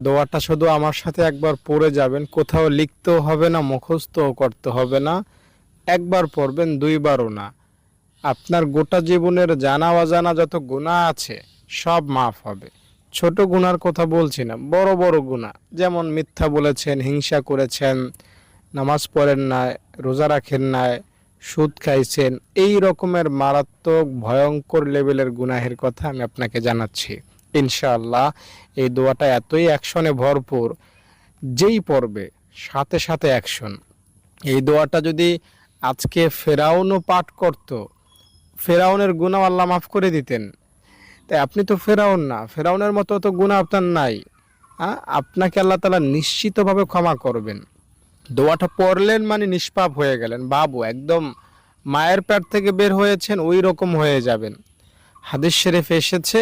দোয়াটা শুধু আমার সাথে একবার পড়ে যাবেন, কোথাও লিখতেও হবে না, মুখস্থও করতে হবে না। একবার পড়বেন, দুইবারও না। আপনার গোটা জীবনের জানা অজানা যত গুনাহ আছে সব মাফ হবে। ছোট গুনার কথা বলছি না, বড় বড় গুনাহ, যেমন মিথ্যা বলেছেন, হিংসা করেছেন, নামাজ পড়েন না, রোজা রাখেন না, সুদ খাইছেন, এই রকমের মারাত্মক ভয়ঙ্কর লেভেলের গুনাহের কথা আমি আপনাকে জানাচ্ছি। ইনশাআল্লাহ এই দোয়াটা এতই অ্যাকশনে ভরপুর, যেই পড়বে সাথে সাথে অ্যাকশন। এই দোয়াটা যদি আজকে ফেরাউনও পাঠ করত, ফেরাউনের গুনাহ আল্লাহ মাফ করে দিতেন। তাই আপনি তো ফেরাউন না, ফেরাউনের মতো তো গুনাহ আপনার নাই। আপনাকে আল্লাহ তাআলা নিশ্চিতভাবে ক্ষমা করবেন। দোয়াটা পড়লেন মানে নিষ্পাপ হয়ে গেলেন, বাবু একদম মায়ের পেট থেকে বের হয়েছেন ওই রকম হয়ে যাবেন। হাদিস শরীফ এসেছে,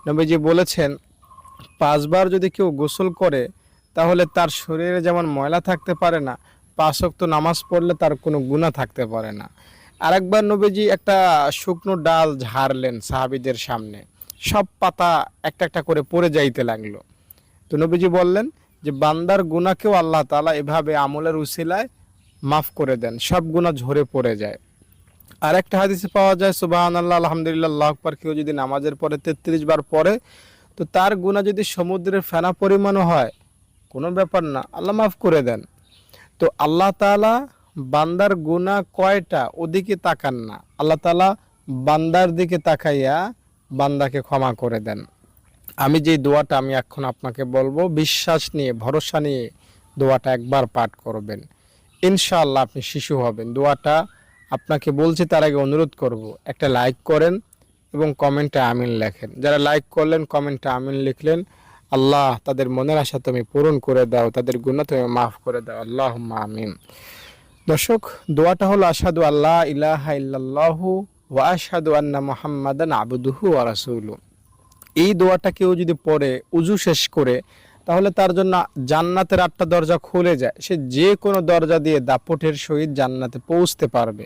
নবীজি বলেছেন 5 বার যদি কেউ গোসল করে তাহলে তার শরীরে যেমন ময়লা থাকতে পারে না, 5 ওয়াক্ত নামাজ পড়লে তার কোনো গুনাহ থাকতে পারে না। আরেকবার নবীজি একটা শুকনো ডাল ঝাড়লেন সাহাবীদের সামনে, সব পাতা একটা একটা করে পড়ে যাইতে লাগলো। তো নবীজি বললেন যে বান্দার গুনাহকেও আল্লাহ তাআলা এভাবে আমলের উসিলায় মাফ করে দেন, সব গুনাহ ঝরে পড়ে যায়। আর একটা হাদিসে পাওয়া যায় সুবহানাল্লাহ আলহামদুলিল্লাহ আল্লাহু আকবার কেউ যদি নামাজের পরে 33 বার পড়ে, তো তার গুনাহ যদি সমুদ্রের ফেনা পরিমাণও হয় কোনো ব্যাপার না, আল্লাহ মাফ করে দেন। তো আল্লাহ তাআলা বান্দার গুনাহ কয়টা ওদিকে তাকান না, আল্লাহ তাআলা বান্দার দিকে তাকাইয়া বান্দাকে ক্ষমা করে দেন। আমি যে দোয়াটা আমি এখন আপনাকে বলবো, বিশ্বাস নিয়ে ভরসা নিয়ে দোয়াটা একবার পাঠ করবেন, ইনশাআল্লাহ আপনি শিশু হবেন। দোয়াটা আপনাকে বলছি তার আগে অনুরোধ করব, একটা লাইক করেন এবং কমেন্টে আমিন লেখেন। যারা লাইক করলেন, কমেন্টে আমিন লিখলেন, আল্লাহ তাদের মনের আশা তুমি পূরণ করে দাও, তাদের গুনাহ তুমি মাফ করে দাও, আল্লাহুম্মা আমিন। দর্শক, দোয়াটা হলো আশহাদু আল্লা ইলাহা ইল্লাল্লাহু ওয়া আশহাদু আন্না মুহাম্মাদান আবদুহু ওয়া রাসূলুহু। এই দোয়াটা কেউ যদি পড়ে উজু শেষ করে, তাহলে তার জন্য জান্নাতের 8টা দরজা খুলে যায়, সে যে কোনো দরজা দিয়ে দাপটের সহিত জান্নাতে পৌঁছতে পারবে।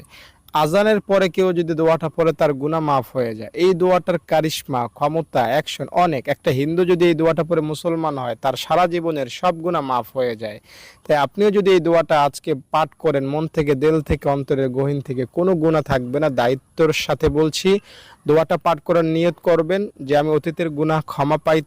আজানের পরে কেউ যদি দোয়াটা পড়ে তার গুনাহ মাফ হয়ে যায়। এই দোয়াটার কারিশমা, ক্ষমতা, অ্যাকশন অনেক। একটা হিন্দু যদি এই দোয়াটা পড়ে মুসলমান হয়, তার সারা জীবনের সব গুনাহ মাফ হয়ে যায়। তাই আপনিও যদি এই দোয়াটা আজকে পাঠ করেন, মন থেকে, দিল থেকে, অন্তরের গহীন থেকে, কোনো গুনাহ থাকবে না। দায়িত্বর সাথে বলছি, দোয়াটা পাঠ করার নিয়ত করবেন যে আমি অতীতের গুনাহ ক্ষমা পাইতে